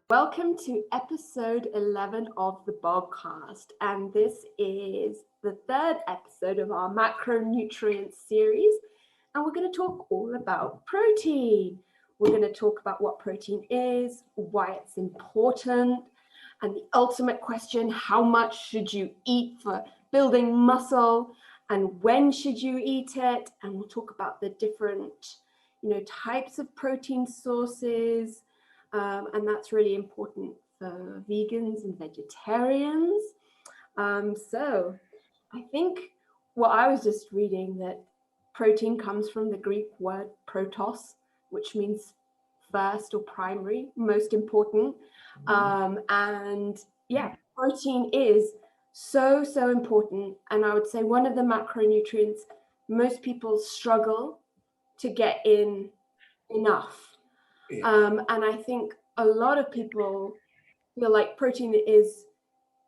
Welcome to episode 11 of the Bodcast, and this is the third episode of our macronutrient series, and we're going to talk all about protein. We're going to talk about what protein is, why it's important, and the ultimate question, how much should you eat for building muscle, and when should you eat it? And we'll talk about the different, types of protein sources. And that's really important for vegans and vegetarians. So I think I was just reading that protein comes from the Greek word protos, which means first or primary, most important. And yeah, protein is so important. And I would say one of the macronutrients most people struggle to get in enough. And I think a lot of people feel like protein is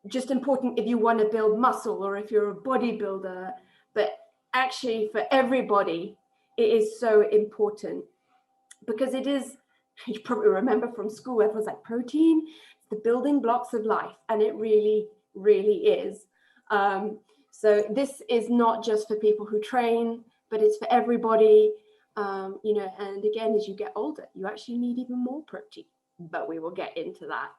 just important if you want to build muscle or if you're a bodybuilder, but actually for everybody, it is so important because it is, you probably remember from school, everyone's like, protein, the building blocks of life, and it really, really is. So this is not just for people who train, but it's for everybody. And again, as you get older, you actually need even more protein, but we will get into that.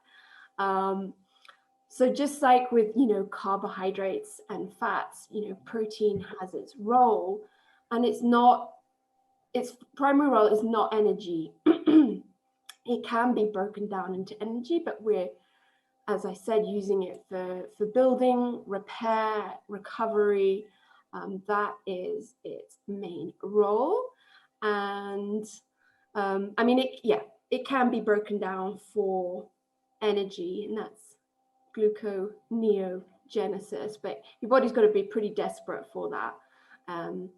So just like with, carbohydrates and fats, protein has its role, and its primary role is not energy. It can be broken down into energy, but we're, as I said, using it for building, repair, recovery. That is its main role. And it can be broken down for energy, and that's gluconeogenesis, but your body's got to be pretty desperate for that. And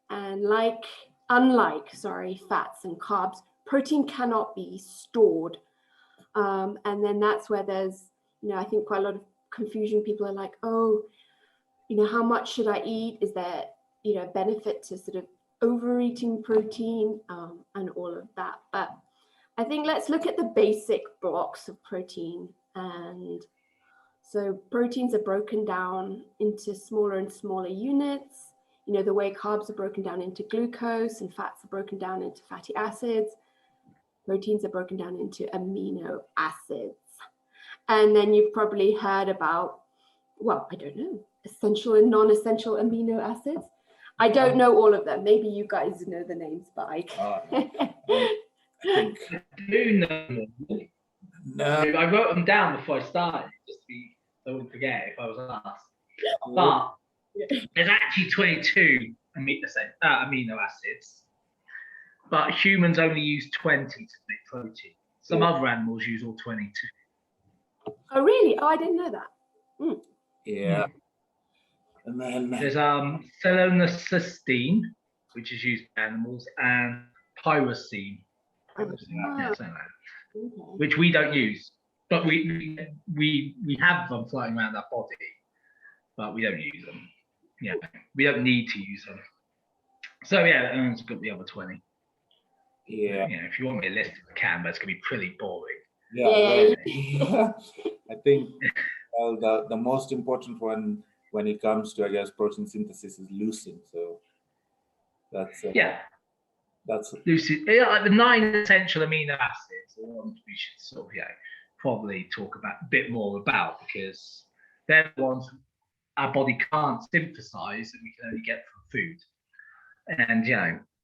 unlike fats and carbs, protein cannot be stored. And then that's where there's, I think quite a lot of confusion. People are like, oh, how much should I eat? Is there, benefit to sort of overeating protein and all of that? But I think let's look at the basic blocks of protein. And so proteins are broken down into smaller and smaller units, the way carbs are broken down into glucose and fats are broken down into fatty acids. Proteins are broken down into amino acids. And then you've probably heard about, I don't know, essential and non-essential amino acids. I don't know all of them. Maybe you guys know the names, but I think I do know them. No. I wrote them down before I started, just so I wouldn't forget if I was asked. But there's actually 22 amino acids, but humans only use 20 to make protein. Some other animals use all 22. Oh, really? Oh, I didn't know that. Yeah. And then there's selenocysteine, which is used by animals, and pyrosine, which we don't use, but we have them floating around our body, but we don't use them. Yeah, we don't need to use them. So and it's got the other 20. Yeah. If you want me to list it, I can, but it's gonna be pretty boring. Yeah. I think the most important one when it comes to, I guess, protein synthesis is leucine. So that's that's leucine. Like the 9 essential amino acids, the ones we should sort of probably talk about a bit more about, because they're the ones our body can't synthesize that we can only get from food. And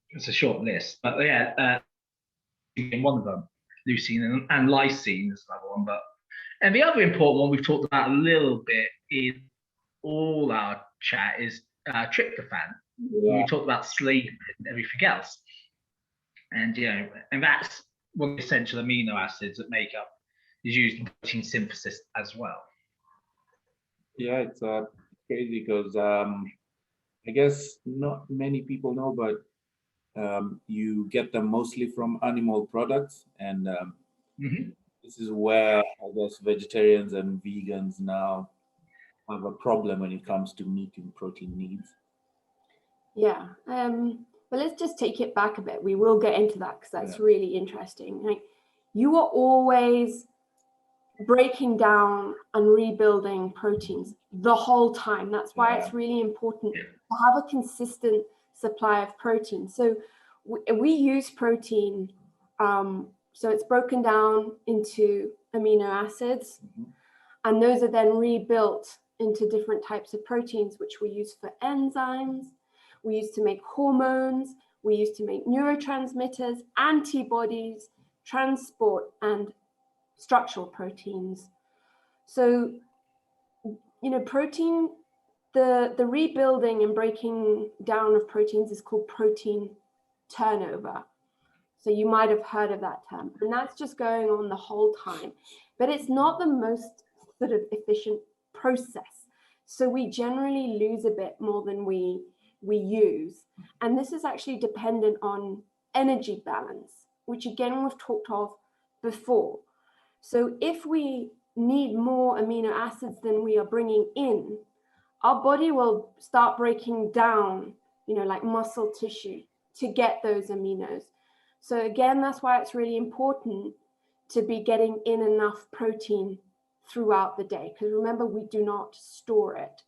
it's a short list, but one of them, leucine, and lysine is another one. And the other important one we've talked about a little bit in all our chat is tryptophan. We talked about sleep and everything else, and that's one of the essential amino acids that make up is used in protein synthesis as well. Yeah, it's crazy because I guess not many people know, but you get them mostly from animal products, and this is where I guess vegetarians and vegans now have a problem when it comes to meeting protein needs. Yeah, But let's just take it back a bit. We will get into that because that's really interesting. Like, you are always breaking down and rebuilding proteins the whole time. That's why it's really important to have a consistent supply of protein. So we use protein, so it's broken down into amino acids, and those are then rebuilt into different types of proteins, which we use for enzymes, we use to make hormones, we use to make neurotransmitters, antibodies, transport, and structural proteins. So, protein, the rebuilding and breaking down of proteins is called protein turnover. So you might have heard of that term, and that's just going on the whole time, but it's not the most sort of efficient process. So we generally lose a bit more than we use. And this is actually dependent on energy balance, which again, we've talked of before. So if we need more amino acids than we are bringing in, our body will start breaking down, like muscle tissue to get those aminos. So again, that's why it's really important to be getting in enough protein throughout the day, because remember, we do not store it.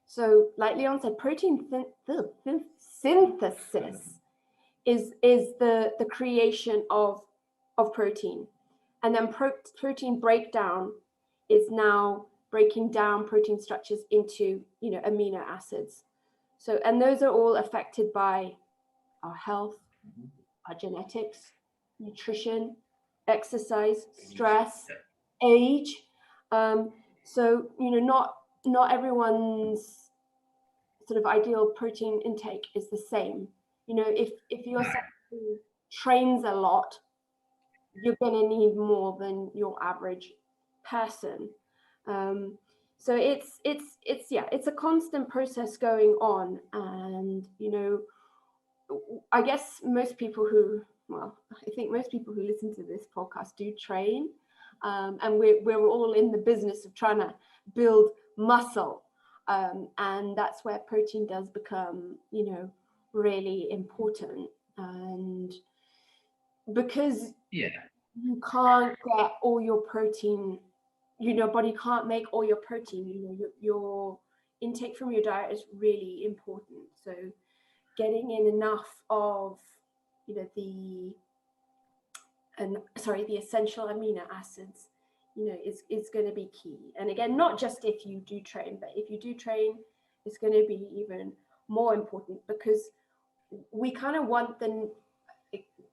So like Leon said, protein synthesis is the creation of protein. And then protein breakdown is now breaking down protein structures into, amino acids. So, and those are all affected by our health, our genetics, nutrition, exercise, stress, age. So, not everyone's sort of ideal protein intake is the same. If you're someone who trains a lot, you're going to need more than your average person. So it's a constant process going on. And, I guess I think most people who listen to this podcast do train. And we're all in the business of trying to build muscle. And that's where protein does become, really important. And because you can't get all your protein, your body can't make all your protein, your intake from your diet is really important. So getting in enough of, the essential amino acids, is going to be key. And again, not just if you do train, but if you do train, it's going to be even more important, because we kind of want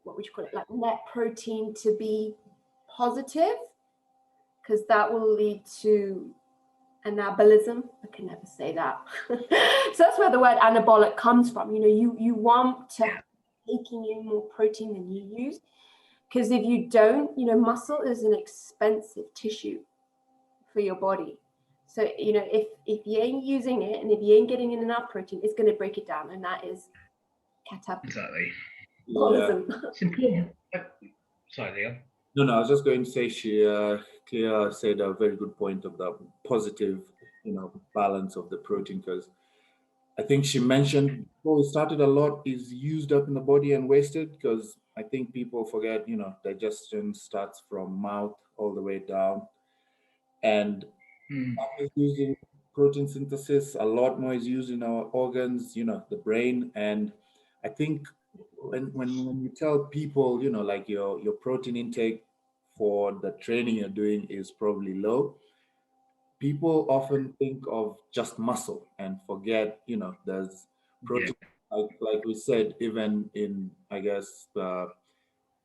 what would you call it, like net protein to be positive, because that will lead to anabolism. I can never say that. So that's where the word anabolic comes from. You want to taking in more protein than you use, because if you don't, muscle is an expensive tissue for your body. So if you ain't using it, and if you ain't getting in enough protein, it's going to break it down, and that is catabolism. Exactly. It's important. Sorry, Leon. No, I was just going to say Clea said a very good point of the positive, balance of the protein, because I think she mentioned before we started, a lot is used up in the body and wasted, because I think people forget, digestion starts from mouth all the way down. And is used in protein synthesis, a lot more is used in our organs, the brain. And I think when you tell people, like your protein intake for the training you're doing is probably low, people often think of just muscle and forget, there's protein, like we said, even in, I guess,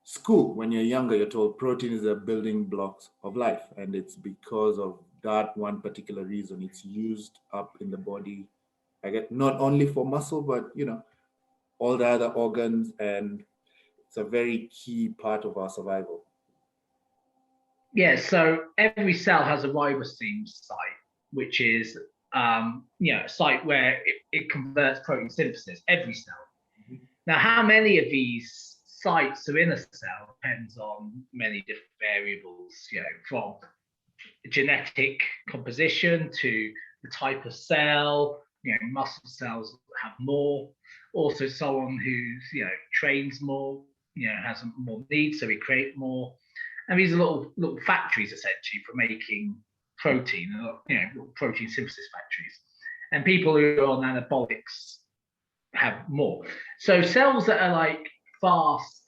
school, when you're younger, you're told protein is a building blocks of life. And it's because of that one particular reason it's used up in the body, I guess, not only for muscle, but, all the other organs. And it's a very key part of our survival. Yeah, so every cell has a ribosome site, which is a site where it converts protein synthesis, every cell. Now, how many of these sites are in a cell depends on many different variables, from genetic composition to the type of cell. Muscle cells have more, also someone who's, trains more, has more needs, so we create more. And these are little factories essentially for making protein, little protein synthesis factories. And people who are on anabolics have more. So cells that are like fast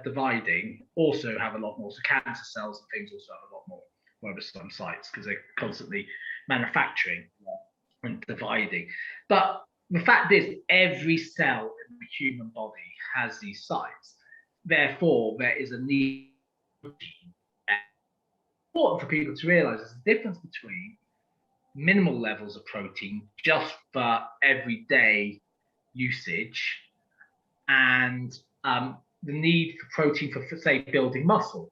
dividing also have a lot more. So cancer cells and things also have a lot more ribosome sites because they're constantly manufacturing and dividing. But the fact is, every cell in the human body has these sites. Therefore, there is a need. Important for people to realize there's a difference between minimal levels of protein just for everyday usage and the need for protein for say, building muscle,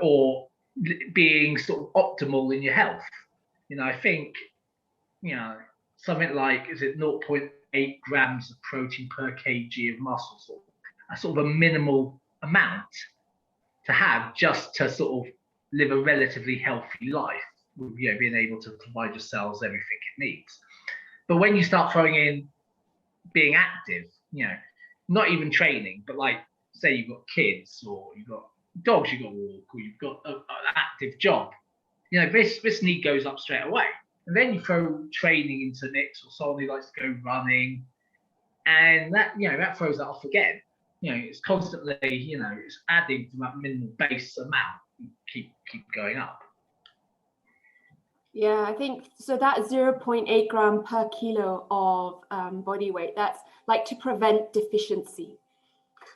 or being sort of optimal in your health. I think, something like, is it 0.8 grams of protein per kg of muscle, sort of a minimal amount to have just to sort of live a relatively healthy life, with being able to provide your cells everything it needs. But when you start throwing in being active, not even training, but like say you've got kids or you've got dogs you've got to walk, or you've got an active job, this need goes up straight away. And then you throw training into the mix, or someone who likes to go running, and that that throws that off again. It's constantly it's adding to that minimal base amount, and keep going up. Yeah, I think so. That 0.8 gram per kilo of body weight, that's like to prevent deficiency.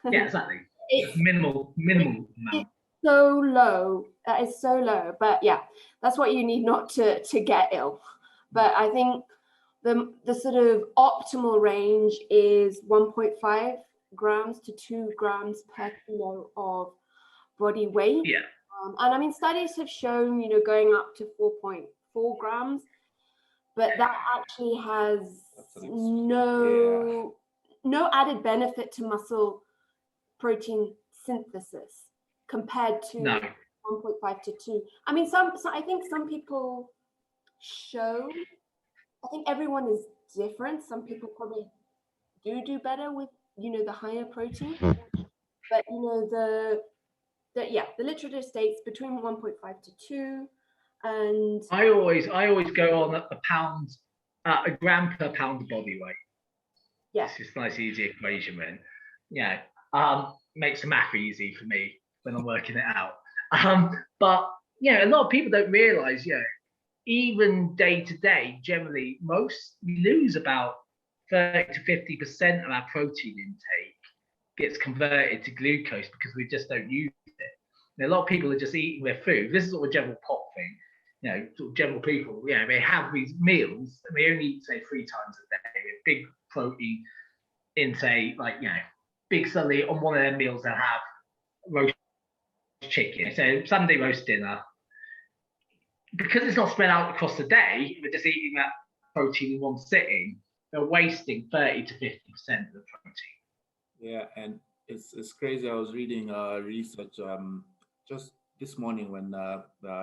Yeah, exactly. It's minimal amount. It's so low. That is so low. But yeah, that's what you need not to get ill. But I think the sort of optimal range is 1.5 grams to 2 grams per kilo of body weight. Yeah. And I mean, studies have shown, going up to 4.4 grams, but that actually has no added benefit to muscle protein synthesis compared to 1.5 to 2. I mean, I think some people show, I think everyone is different. Some people probably do better with, the higher protein, but, the literature states between 1.5 to 2. And I always go on a gram per pound of body weight. Yeah, it's just a nice easy equation, man. Makes the math easy for me when I'm working it out. But a lot of people don't realize, even day to day, generally we lose about 30 to 50% of our protein intake gets converted to glucose because we just don't use it. A lot of people are just eating their food. This is sort of a general pop thing. Sort of general people, they have these meals and they only eat, say, 3 times a day with big protein intake, like, big suddenly on one of their meals they'll have roast chicken. So Sunday roast dinner. Because it's not spread out across the day, they're just eating that protein in one sitting, they're wasting 30 to 50% of the protein. Yeah, and it's crazy. I was reading research just this morning when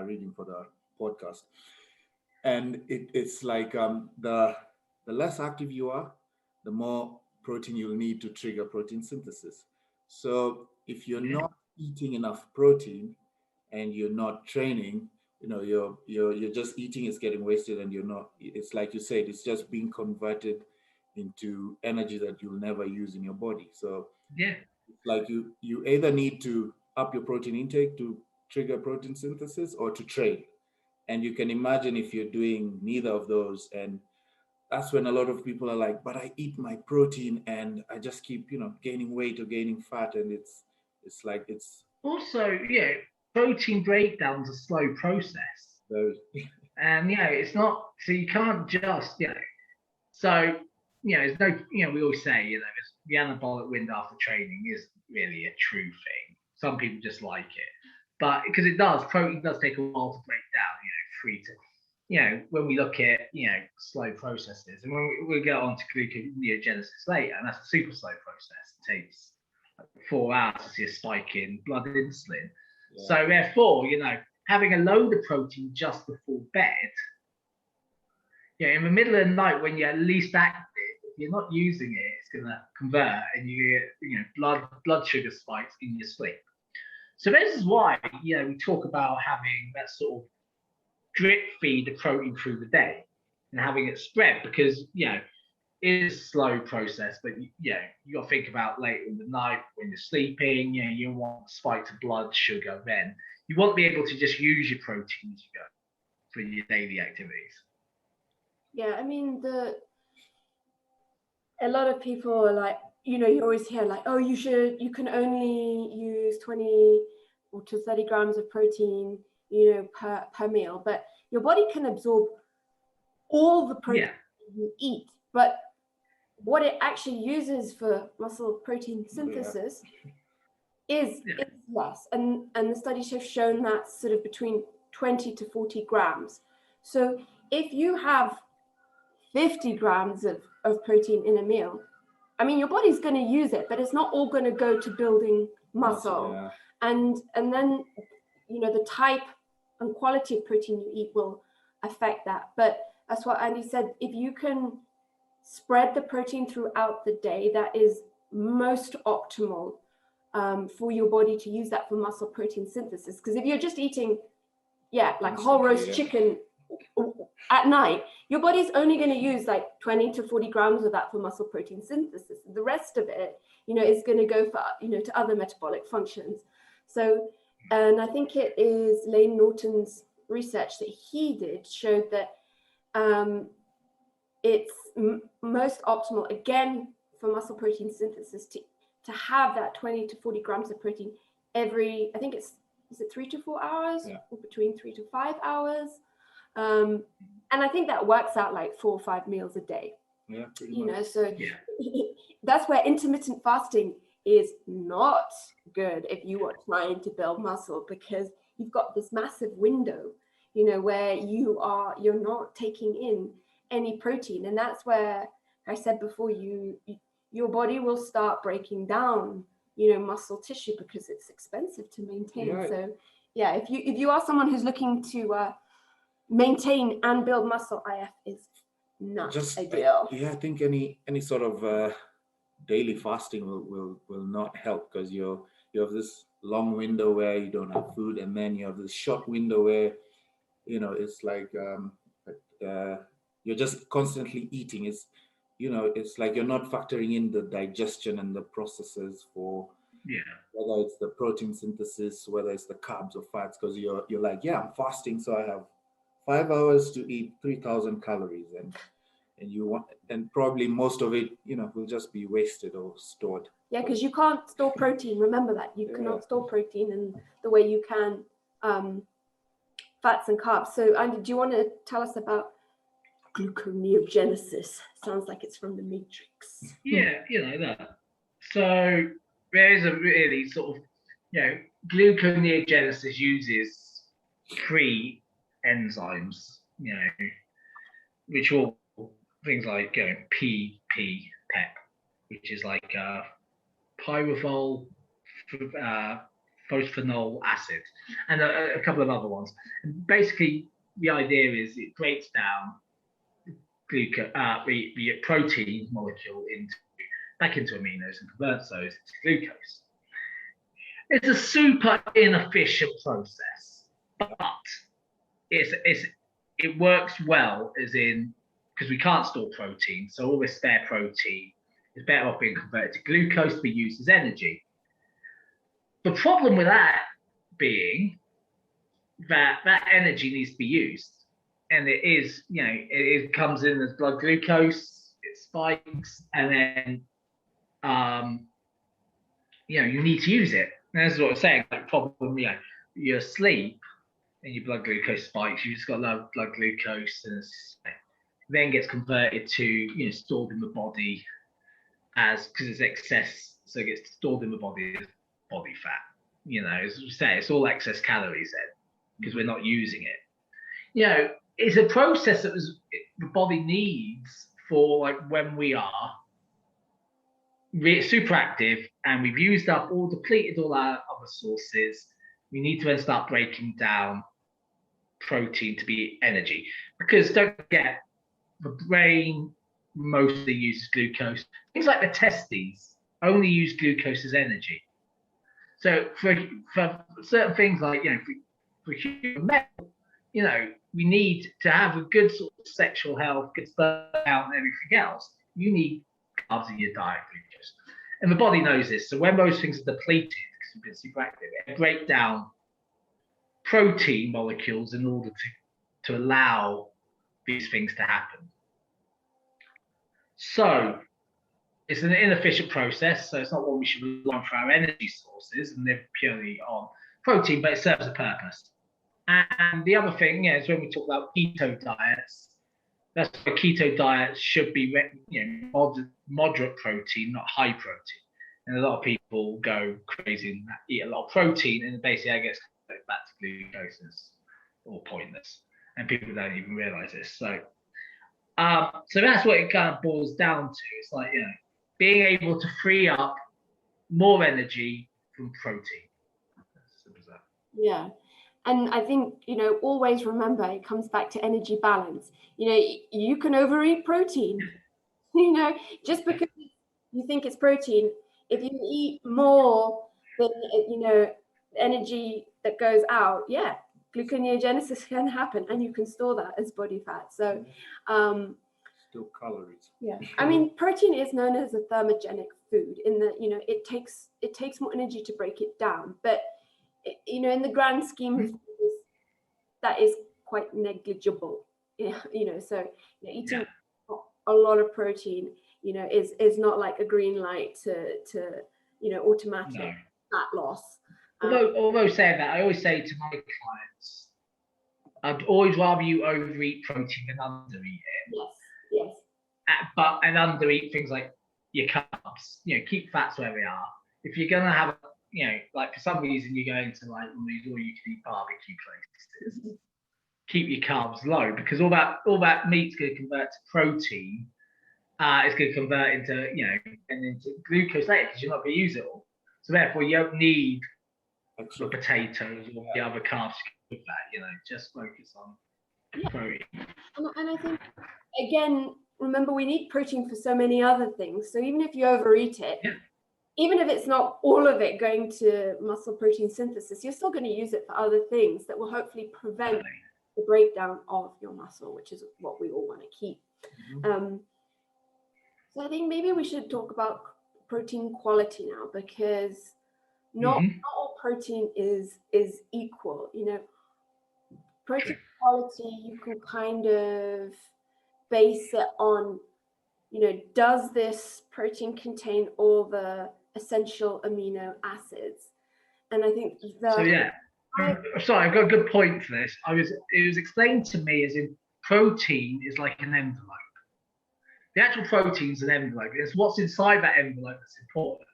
reading for the podcast, and it's like the less active you are, the more protein you'll need to trigger protein synthesis. So if you're not eating enough protein and you're not training, you're just eating, it's getting wasted, and it's like you said, it's just being converted into energy that you'll never use in your body. So it's like you either need to up your protein intake to trigger protein synthesis or to train. And you can imagine if you're doing neither of those, and that's when a lot of people are like, but I eat my protein and I just keep, gaining weight or gaining fat. And it's also, protein breakdown's a slow process. And it's not, so you can't just, so, there's no, we always say, the anabolic window after training is really a true thing. Some people just like it, but because protein does take a while to break down, when we look at, slow processes, and when we'll get on to gluconeogenesis later, and that's a super slow process. It takes like 4 hours to see a spike in blood insulin. Yeah. So therefore, having a load of protein just before bed, in the middle of the night when you're least active, you're not using it, it's going to convert, and you get blood sugar spikes in your sleep. So this is why we talk about having that sort of drip feed of protein through the day and having it spread, because it is a slow process, but you got to think about late in the night when you're sleeping. You want spikes of blood sugar. Then you won't be able to just use your protein as you go for your daily activities. Yeah, I mean, a lot of people are like, you always hear like, oh, you can only use 20 or to 30 grams of protein, per meal, but your body can absorb all the protein you eat. But what it actually uses for muscle protein synthesis is less. And the studies have shown that sort of between 20 to 40 grams. So if you have 50 grams of protein in a meal, I mean, your body's going to use it, but it's not all going to go to building muscle. Yeah. And then, the type and quality of protein you eat will affect that. But that's what Andy said. If you can spread the protein throughout the day, that is most optimal for your body to use that for muscle protein synthesis. Because if you're just eating, like a whole roast chicken at night, your body's only going to use like 20 to 40 grams of that for muscle protein synthesis. The rest of it, is going to go for, to other metabolic functions. So, and I think it is Lane Norton's research that he did showed that it's most optimal, again, for muscle protein synthesis to have that 20 to 40 grams of protein every, I think is it 3 to 4 hours, or between 3 to 5 hours. And I think that works out like 4 or 5 meals a day. Yeah, pretty much. So that's where intermittent fasting is not good if you are trying to build muscle, because you've got this massive window, where you're not taking in any protein. And that's where I said before, your body will start breaking down, muscle tissue, because it's expensive to maintain. Yeah. So if you are someone who's looking to maintain and build muscle, IF is not ideal. I think any sort of daily fasting will not help, because you have this long window where you don't have food, and then you have this short window where it's like you're just constantly eating. It's like you're not factoring in the digestion and the processes for whether it's the protein synthesis, whether it's the carbs or fats, because you're like, I'm fasting, so I have 5 hours to eat 3,000 calories, and probably most of it will just be wasted or stored. Because you can't store protein. Remember that you cannot store protein in the way you can fats and carbs. So Andy, do you want to tell us about gluconeogenesis? Sounds like it's from the Matrix. That. So there is a really sort of, gluconeogenesis uses 3 enzymes, which are things like PEP, which is like pyruvyl phosphanol acid, and a couple of other ones. And basically, the idea is it breaks down the protein molecule back into aminos and converts those into glucose. It's a super inefficient process, but it works well, as in, because we can't store protein, so all this spare protein is better off being converted to glucose to be used as energy. The problem with that being that energy needs to be used, and it comes in as blood glucose, it spikes, and then you need to use it. And that's what I'm saying. Like, problem, you're asleep and your blood glucose spikes. You just got low blood glucose, and then gets converted to stored in the body because it's excess, so it gets stored in the body as body fat. As we say, it's all excess calories then, because we're not using it. It's a process that the body needs for like when we are super active and we've used up or depleted all our other sources. We need to then start breaking down protein to be energy, because don't forget, the brain mostly uses glucose. Things like the testes only use glucose as energy. So for certain things like, for human male, we need to have a good sort of sexual health, good sperm count and everything else. You need carbs in your diet, glucose. And the body knows this. So when those things are depleted, because you've been super active, it breaks down protein molecules in order to allow these things to happen. So it's an inefficient process, so it's not one we should rely on for our energy sources and live purely on protein, but it serves a purpose. And the other thing is when we talk about keto diets, that's why keto diets should be moderate protein, not high protein. And a lot of people go crazy and eat a lot of protein, and basically that gets back to glucose, or pointless. And people don't even realize this. So that's what it kind of boils down to. It's like, being able to free up more energy from protein. As simple as that. Yeah. And I think, always remember, it comes back to energy balance. You can overeat protein, just because you think it's protein. If you eat more than, energy that goes out, gluconeogenesis can happen, and you can store that as body fat. So, still calories. Yeah, I mean, protein is known as a thermogenic food in that, it takes more energy to break it down, but in the grand scheme of things, that is quite negligible. So eating a lot of protein, is not like a green light to automatic fat loss. Although saying that, I always say to my clients, I'd always rather you overeat protein than undereat it. Yes. And undereat things like your carbs. Keep fats where they are. If you're gonna have, like for some reason you're going to like one of these all-you-can-eat barbecue places, keep your carbs low, because all that meat's going to convert to protein. It's going to convert into into glucose later, because you're not going to use it all. So therefore, you don't need the potatoes or the other carbs with that. Just focus on protein. And I think, again, remember, we need protein for so many other things. So even if you overeat it, even if it's not all of it going to muscle protein synthesis, you're still going to use it for other things that will hopefully prevent the breakdown of your muscle, which is what we all want to keep. So I think maybe we should talk about protein quality now, because not all protein is equal. Protein quality, you can kind of base it on, does this protein contain all the essential amino acids? And I think sorry, I've got a good point for this. It was explained to me as in protein is like an envelope. The actual protein is an envelope. It's what's inside that envelope that's important.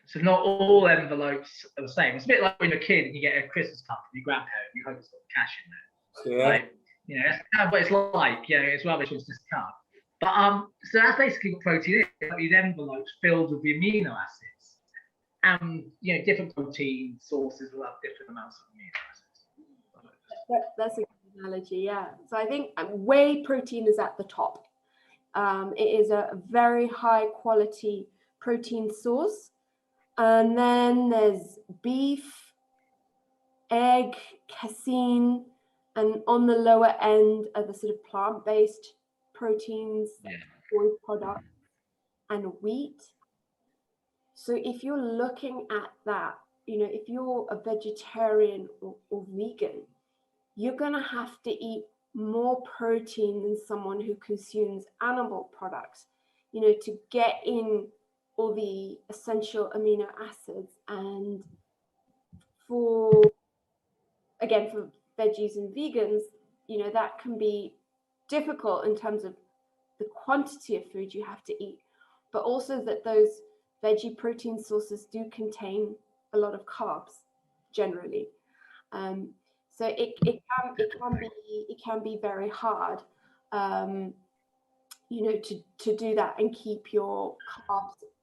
So not all envelopes are the same. It's a bit like when you're a kid and you get a Christmas card from your grandparent, you hope it's got cash in there. Like, that's kind of what it's like. It's rubbish, it's just a card. But so that's basically what protein is. Like these envelopes filled with the amino acids. And different protein sources will have different amounts of amino acids. That's a good analogy, yeah. So I think whey protein is at the top. It is a very high quality protein source. And then there's beef, egg, casein, and on the lower end are the sort of plant-based proteins, soy products, and wheat. So if you're looking at that, if you're a vegetarian or vegan, you're going to have to eat more protein than someone who consumes animal products, to get in all the essential amino acids. And for veggies and vegans, that can be difficult in terms of the quantity of food you have to eat, but also that those veggie protein sources do contain a lot of carbs generally. So it can be very hard, to do that and keep your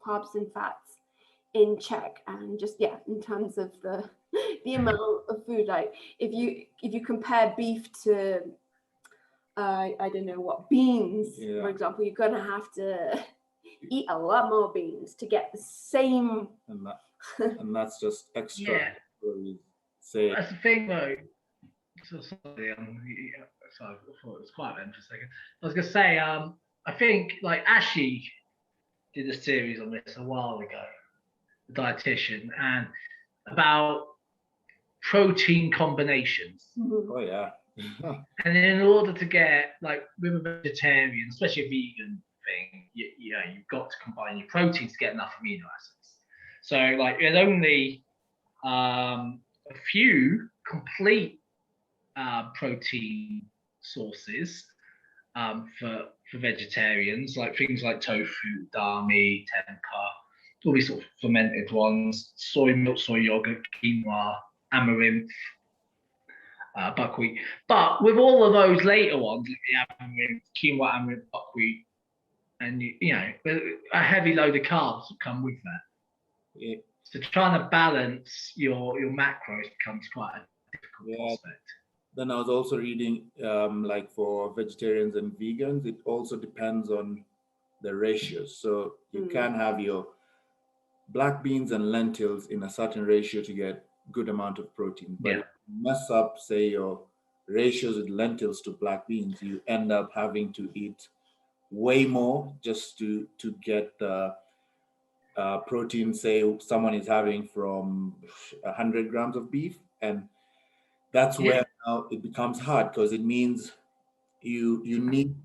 carbs and fats in check. And just in terms of the amount of food, like if you compare beef to I don't know what, beans, Yeah. for example, you're going to have to eat a lot more beans to get the same. And that's just extra. Yeah. Say That's the thing, though. So sorry, sorry, I thought it was quiet then for a second. I was gonna say, I think like Ashi did a series on this a while ago, the dietitian, and about protein combinations. Oh yeah. And in order to get, like, with a vegetarian, especially a vegan thing, you know, you've got to combine your proteins to get enough amino acids. So like there's only a few complete protein sources for vegetarians, like things like tofu, dami, tempeh, all these sort of fermented ones, soy milk, soy yogurt, quinoa, amaranth, buckwheat. But with all of those later ones, like the amaranth, quinoa, amaranth, buckwheat, and you know, a heavy load of carbs come with that. Yeah. So trying to balance your macros becomes quite a difficult prospect. Then I was also reading, like for vegetarians and vegans, it also depends on the ratios. So you can have your black beans and lentils in a certain ratio to get good amount of protein. But if you mess up, say, your ratios with lentils to black beans, you end up having to eat way more just to get the protein. Say someone is having from 100 grams of beef, and that's where now it becomes hard, because it means you need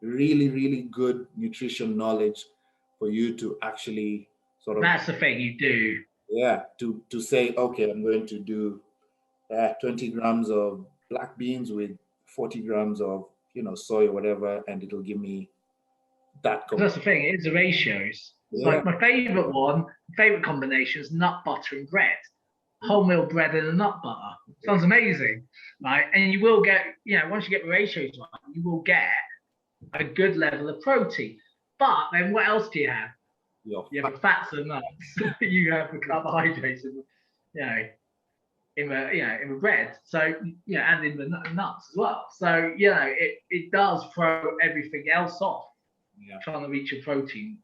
really, really good nutrition knowledge for you to actually sort of. That's the thing, you do. Yeah, to say, okay, I'm going to do 20 grams of black beans with 40 grams of, you know, soy or whatever, and it'll give me that. That's the thing, it's the ratios. Yeah. Like my favorite combination is nut butter and bread. Wholemeal bread and a nut butter. Sounds amazing, right? And you will get, you know, once you get the ratios right, you will get a good level of protein. But then what else do you have? You have the fats and nuts. You have the carbohydrates, and, you know, in the bread. So, you know, and in the nuts as well. So, you know, it does throw everything else off. Yeah. Trying to reach your protein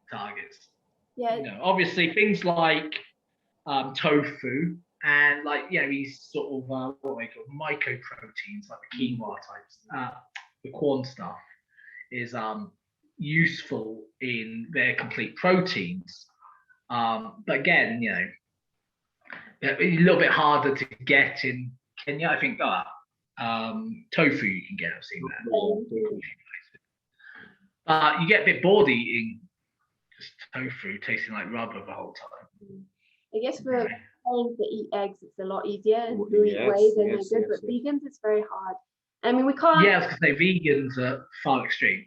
targets. Yeah. You know, obviously things like tofu and, like, you know, these sort of what they call mycoproteins, like the quinoa types, the corn stuff is useful in their complete proteins. But again, you know, a little bit harder to get in Kenya. I think tofu you can get. I've seen that. You get a bit bored eating just tofu, tasting like rubber the whole time. I guess for vegetarians that eat eggs, it's a lot easier, and who eat whey, then they're good. But vegans, it's very hard. I mean, we can't. Yeah, I was going to say vegans are far extreme.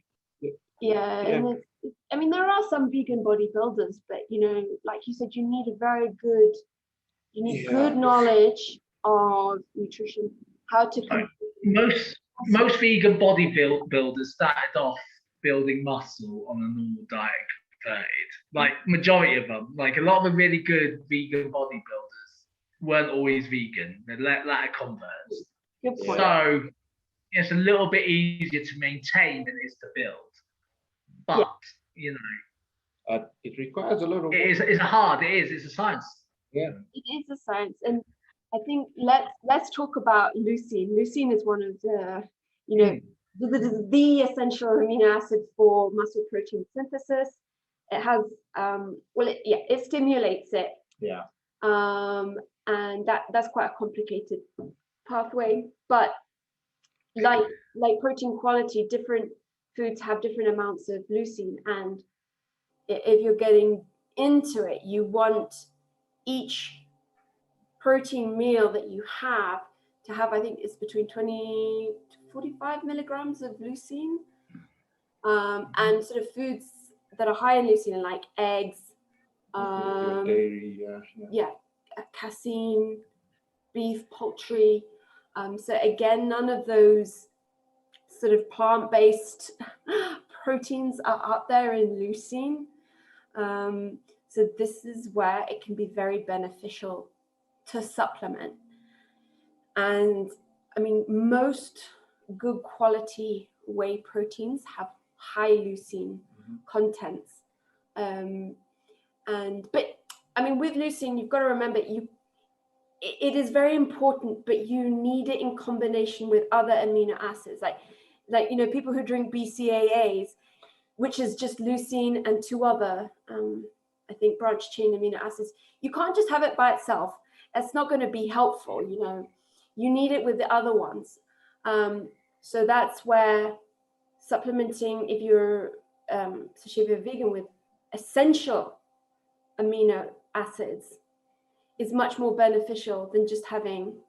Yeah, and I mean, there are some vegan bodybuilders, but, you know, like you said, you need good knowledge of nutrition, how to. Most vegan bodybuilders started off building muscle on a normal diet converted. Like majority of them, like a lot of the really good vegan bodybuilders weren't always vegan. They're latter converts. Good point. So it's a little bit easier to maintain than it is to build. But you know, it requires a lot of. It's a science. Yeah, it is a science, and I think let's talk about leucine. Leucine is one of the, you know, the essential amino acid for muscle protein synthesis. It has it stimulates it. Yeah. And that's quite a complicated pathway, but like protein quality, different foods have different amounts of leucine, and if you're getting into it, you want each protein meal that you have to have, I think it's between 20 to 45 milligrams of leucine, and sort of foods that are high in leucine, like eggs, dairy, casein, beef, poultry. So again, none of those sort of plant-based proteins are up there in leucine. So this is where it can be very beneficial to supplement. And I mean, most good quality whey proteins have high leucine contents. But I mean, with leucine, you've got to remember it is very important, but you need it in combination with other amino acids, like people who drink BCAAs, which is just leucine and two other I think branched chain amino acids. You can't just have it by itself. That's not going to be helpful. You need it with the other ones. So that's where supplementing, if you're especially if you're vegan, with essential amino acids is much more beneficial than just having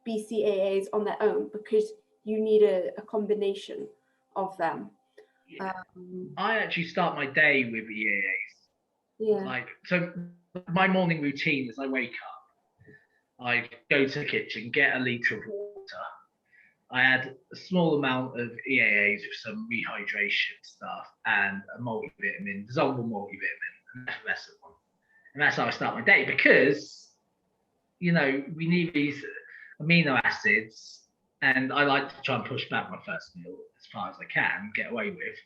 BCAAs on their own, because you need a combination of them. Yeah. I actually start my day with EAAs. Yeah. So my morning routine is I wake up, I go to the kitchen, get a litre of water, I add a small amount of EAAs with some rehydration stuff and a multivitamin, dissolvable multivitamin, and that's the rest of one. And that's how I start my day, because we need these amino acids, and I like to try and push back my first meal as far as I can, get away with.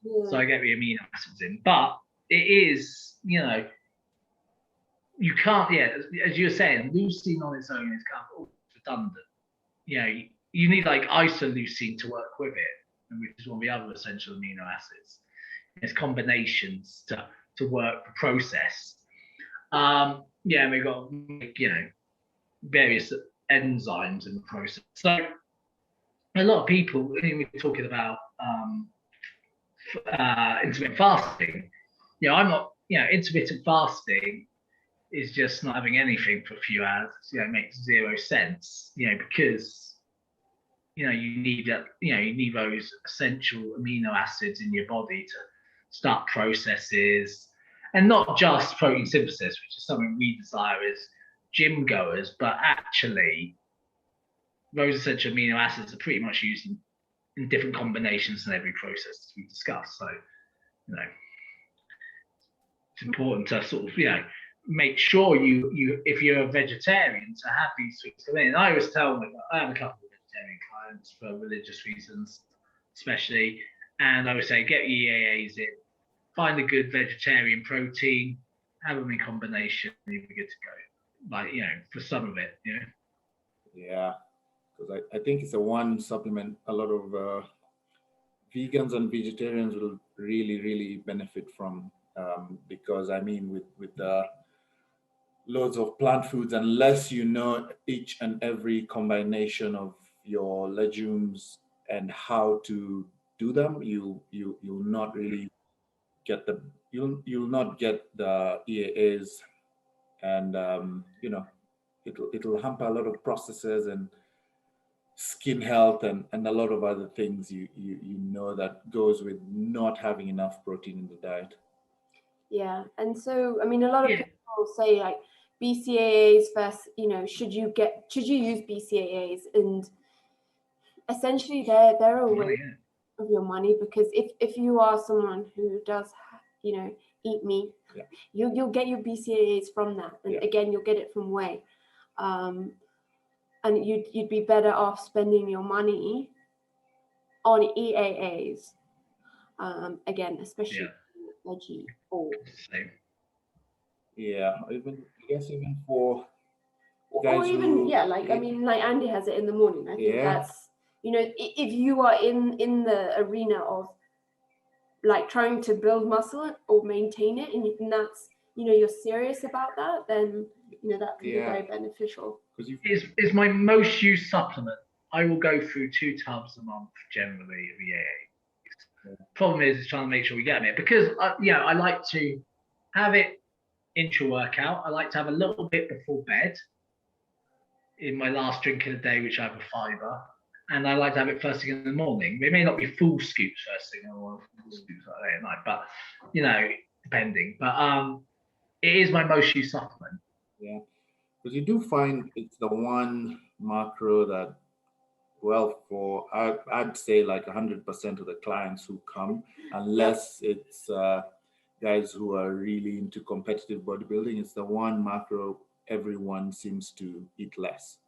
Yeah. So I get the amino acids in. But it is, you can't, as you were saying, leucine on its own is kind of redundant. You need like isoleucine to work with it, which is one of the other essential amino acids. There's combinations to work the process. And we've got, various enzymes in the process. So a lot of people, we're talking about intermittent fasting. I'm not, intermittent fasting is just not having anything for a few hours. It makes zero sense, because you need that, you need those essential amino acids in your body to start processes, and not just protein synthesis, which is something we desire as gym goers, but actually those essential amino acids are pretty much used in different combinations in every process we discussed. So, it's important to sort of, make sure you if you're a vegetarian, to have these things come in. And I always tell them, I have a couple of vegetarian clients for religious reasons, especially, and I would say get your EAAs in, find a good vegetarian protein, have them in combination, and you'll be good to go. For some of it, Yeah, because I think it's a one supplement a lot of vegans and vegetarians will really, really benefit from, because with loads of plant foods, unless you know each and every combination of your legumes and how to do them, you'll not really get you'll not get the EAAs, and it'll hamper a lot of processes and skin health and a lot of other things that goes with not having enough protein in the diet. Yeah, and so a lot of people say like BCAAs versus, should you use BCAAs, and essentially they're a waste of your money, because if you are someone who does eat meat, you'll get your BCAAs from that, and again you'll get it from whey, and you'd be better off spending your money on EAAs, again, especially veggie or even for guys or even like Andy has it in the morning. I think that's if you are in the arena of like trying to build muscle or maintain it, and that's you're serious about that, then that can be very beneficial. It's my most used supplement. I will go through 2 tubs a month generally of EAA. Problem is trying to make sure we get it, because I like to have it intra-workout. I like to have a little bit before bed in my last drink of the day, which I have a fiber, and I like to have it first thing in the morning. They may not be full scoops first thing, or full scoops like that at night, but depending. But it is my most used supplement. Yeah, because you do find it's the one macro that, for I'd say like 100% of the clients who come, unless it's guys who are really into competitive bodybuilding, it's the one macro everyone seems to eat less.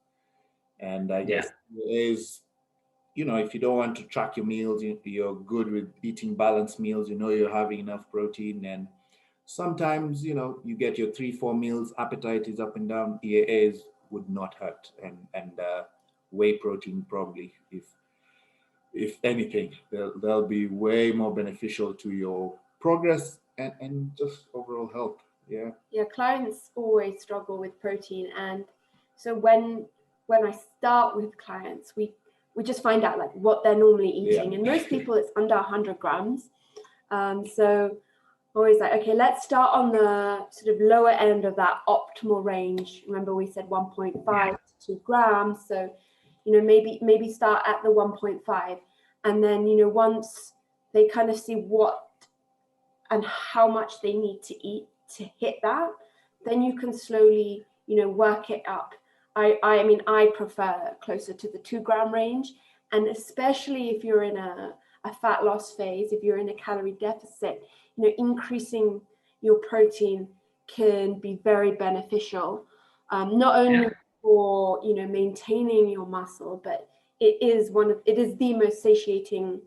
And I guess if you don't want to track your meals, you're good with eating balanced meals, you're having enough protein. And sometimes, you get your 3-4 meals, appetite is up and down, EAAs would not hurt. And whey protein probably, if anything, they'll be way more beneficial to your progress and just overall health. Yeah. Yeah, clients always struggle with protein, and so when I start with clients, we just find out like what they're normally eating, and most people it's under 100 grams. So always like, okay, let's start on the sort of lower end of that optimal range. Remember we said 1.5 to 2 grams, so maybe start at the 1.5, and then once they kind of see what and how much they need to eat to hit that, then you can slowly work it up. I mean, I prefer closer to the 2 gram range, and especially if you're in a fat loss phase, if you're in a calorie deficit, increasing your protein can be very beneficial, not only for maintaining your muscle, but it is the most satiating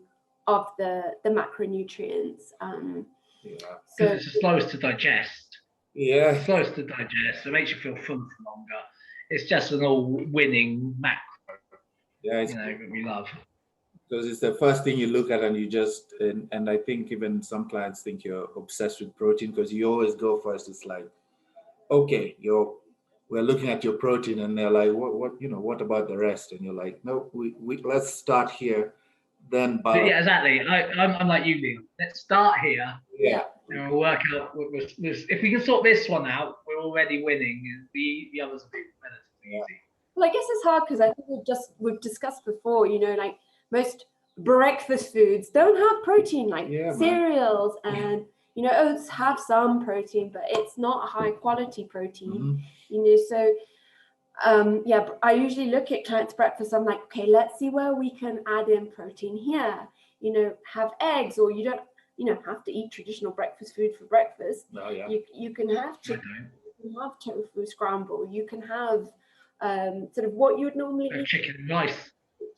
of the macronutrients. So it's the slowest to digest. Yeah. It's slowest to digest. It makes you feel full for longer. It's just an all-winning macro. Yeah, that we love. Because it's the first thing you look at, and you just and I think even some clients think you're obsessed with protein, because you always go first. It's like, okay, we're looking at your protein, and they're like, what about the rest? And you're like, no, we let's start here, then balance. Yeah, exactly. I'm like you, Neil. Let's start here. Yeah. And we'll work out. If we can sort this one out, we're already winning. The others will be relatively easy. Well, I guess it's hard because I think we've discussed before. Like most breakfast foods don't have protein, like cereals and oats have some protein, but it's not high quality protein. So I usually look at clients' breakfast. I'm like, okay, let's see where we can add in protein here. Have eggs, or you don't have to eat traditional breakfast food for breakfast. Oh, yeah. You can have chicken, you can have tofu scramble, you can have sort of what you would normally eat. Chicken and rice.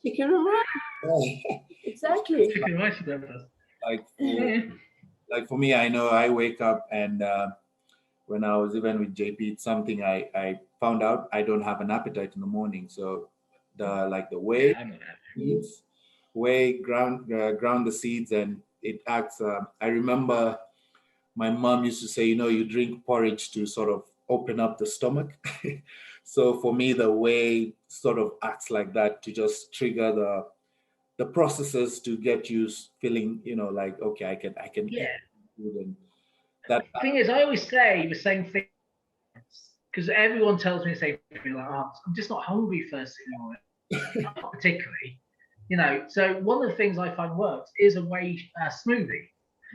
Chicken and rice. Exactly. Chicken and rice for breakfast. Like for me, I know I wake up, and when I was even with JP, it's something I found out I don't have an appetite in the morning. So the whey seeds, ground the seeds, and it acts. I remember my mom used to say, you drink porridge to sort of open up the stomach. So for me, the whey sort of acts like that, to just trigger the processes to get you feeling, like, okay, I can eat food. And that the thing is, I always say the same thing, because everyone tells me the same thing, like, I'm just not hungry first thing in the morning. Not particularly, so one of the things I find works is a whey smoothie,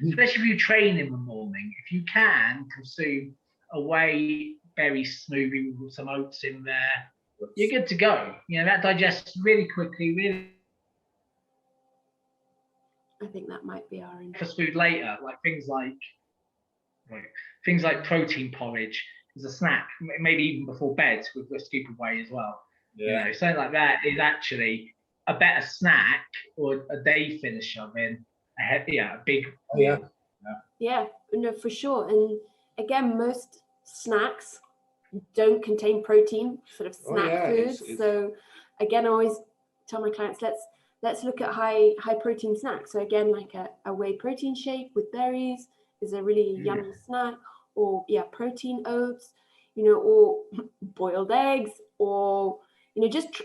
especially if you train in the morning. If you can consume a whey berry smoothie with some oats in there, you're good to go. That digests really quickly, really. I think that might be our breakfast food later, like things like protein porridge as a snack, maybe even before bed with the scoop of whey as well. Something like that is actually a better snack or a day finisher than a big meal. No, for sure. And again, most snacks don't contain protein, sort of snack foods. So again, I always tell my clients, let's look at high protein snacks. So again, like a whey protein shake with berries is a really yummy snack, or protein oats, or boiled eggs, or just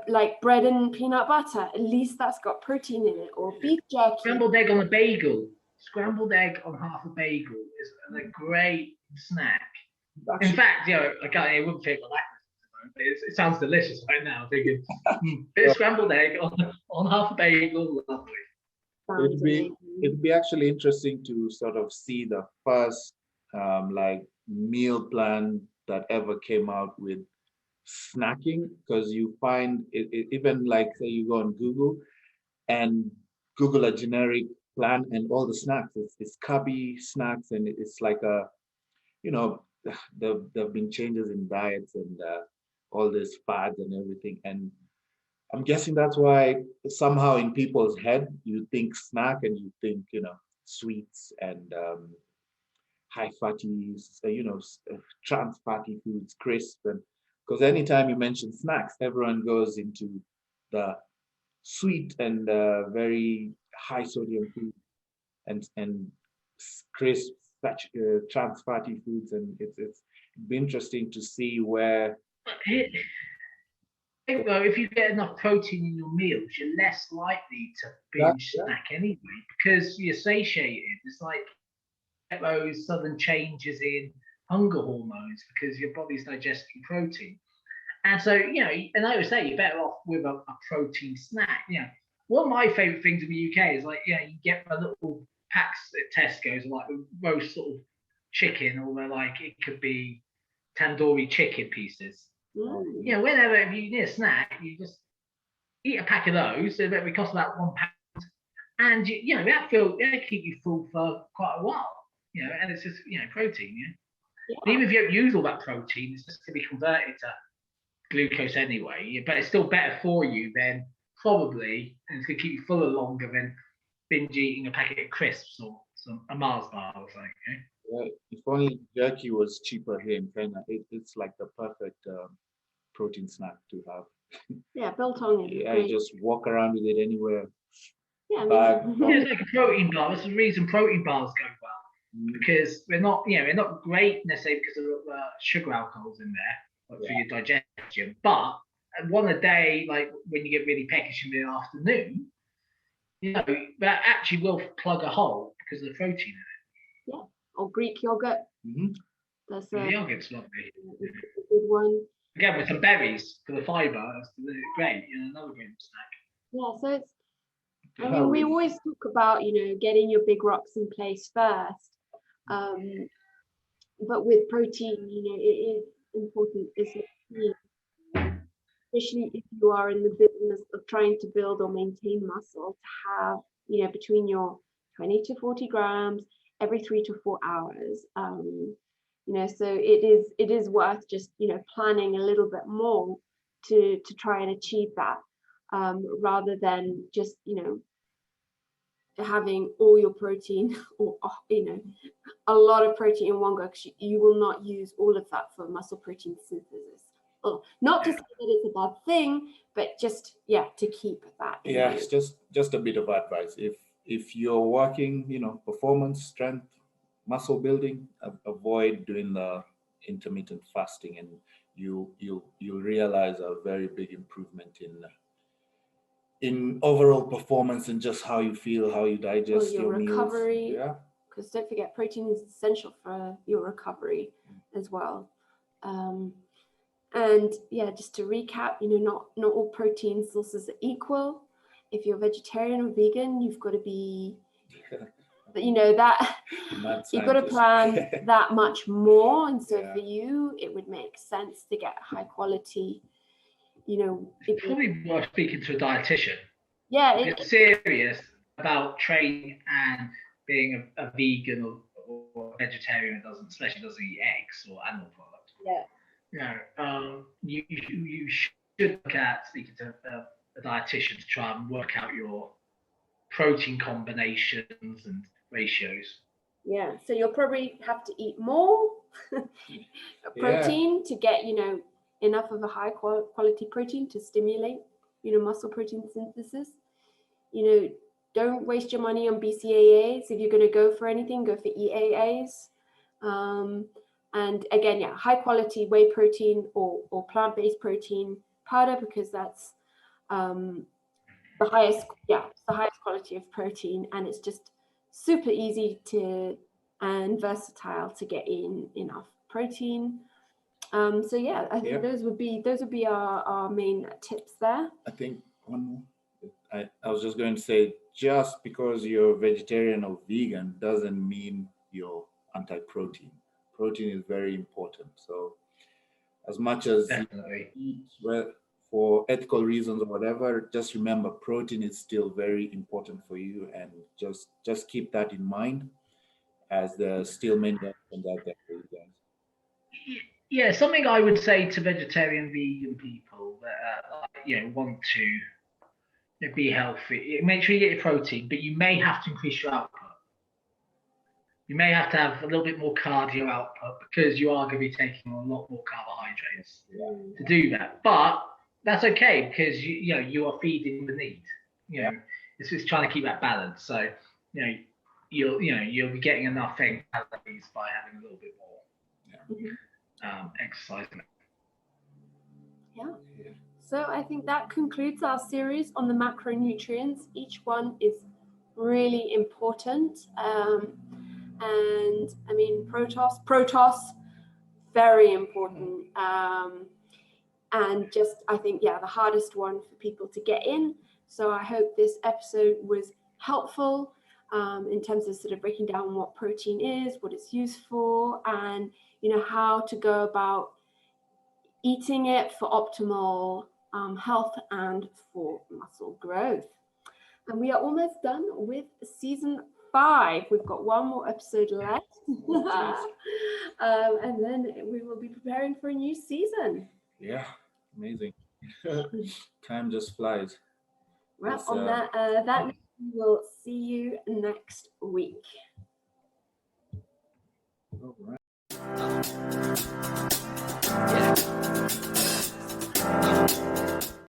like bread and peanut butter. At least that's got protein in it, or beef jerky. Scrambled egg on a bagel. Scrambled egg on half a bagel is a great snack. In fact, I wouldn't think like that. It sounds delicious right now. Thinking, bit of scrambled egg on half a bagel, lovely. It'd be actually interesting to sort of see the first meal plan that ever came out with snacking, because you find it even like, say you go on Google and Google a generic plan, and all the snacks, it's cubby snacks, and it's like there've been changes in diets and all these fads and everything, and I'm guessing that's why somehow in people's head you think snack and you think, sweets and high fatty, trans fatty foods, crisp, and because anytime you mention snacks, everyone goes into the sweet and very high sodium food and crisp, such trans fatty foods, and it's be interesting to see where. Though, if you get enough protein in your meals, you're less likely to binge snack anyway because you're satiated. It's like those sudden changes in hunger hormones because your body's digesting protein. And so, and I would say you're better off with a protein snack. One of my favorite things in the UK is like, you get the little packs at Tesco's, like roast sort of chicken, or like it could be tandoori chicken pieces. Whenever if you need a snack, you just eat a pack of those. So it costs about £1, and that keep you full for quite a while. And it's just protein. Even if you don't use all that protein, it's just going to be converted to glucose anyway. But it's still better for you than probably, and it's going to keep you fuller longer than binge eating a packet of crisps or a Mars bar or something. Yeah, if only jerky was cheaper here in Kenya, it's like the perfect protein snack to have. Yeah, biltong. Yeah, you just walk around with it anywhere. Yeah, it's like a protein bar. That's the reason protein bars go well, because they're not great necessarily because of sugar alcohols in there for your digestion, but one a day, like when you get really peckish in the afternoon, that actually will plug a hole because of the protein in it. Yeah, or Greek yogurt. That's yogurt's lovely. A good one. Again, with some berries for the fiber, that's great. Another great snack. Yeah, so it's. I mean, we always talk about getting your big rocks in place first, but with protein, it is important, especially if you are in the business of trying to build or maintain muscle, to have between your 20 to 40 grams every 3 to 4 hours. So it is worth just planning a little bit more to try and achieve that, rather than just having all your protein or a lot of protein in one go, because you will not use all of that for muscle protein synthesis. Not to say that it's a bad thing, but just to keep that in mind. It's just a bit of advice. If you're working performance, strength, muscle building, avoid doing the intermittent fasting, and you'll realize a very big improvement in overall performance and just how you feel, how you digest your recovery. Meals. Because don't forget, protein is essential for your recovery as well. And just to recap, not all protein sources are equal. If you're vegetarian or vegan, you've got to be, that you've got to plan that much more. And so for you, it would make sense to get high quality. It's probably worth speaking to a dietitian. Yeah, it's serious about training and being a vegan or vegetarian especially doesn't eat eggs or animal products. You should look at speaking to a dietitian to try and work out your protein combinations and ratios. Yeah, so you'll probably have to eat more protein to get enough of a high quality protein to stimulate muscle protein synthesis. Don't waste your money on BCAAs. If you're going to go for anything, go for EAAs. And again, high quality whey protein or plant-based protein powder, because that's the highest quality of protein, and it's just super easy and versatile to get in enough protein. I think those would be our main tips there. I think one more. I was just going to say, just because you're vegetarian or vegan doesn't mean you're anti-protein. Protein is very important. So as much as you eat for ethical reasons or whatever, just remember protein is still very important for you, and just keep that in mind, as there's still many options out there for you guys. Yeah, something I would say to vegetarian, vegan people that want to be healthy, make sure you get your protein, but you may have to increase your output. You may have to have a little bit more cardio output because you are going to be taking on a lot more carbohydrates to do that. But that's okay because you are feeding the need. It's just trying to keep that balance. So you'll be getting enough calories by having a little bit more exercise. Yeah. So I think that concludes our series on the macronutrients. Each one is really important. And I mean, protos, very important. And just, I think, the hardest one for people to get in. So I hope this episode was helpful in terms of sort of breaking down what protein is, what it's used for, and, how to go about eating it for optimal health and for muscle growth. And we are almost done with season 5. We've got one more episode left. And then we will be preparing for a new season. Yeah, amazing. Time just flies. Well, on that note, we will see you next week. All right.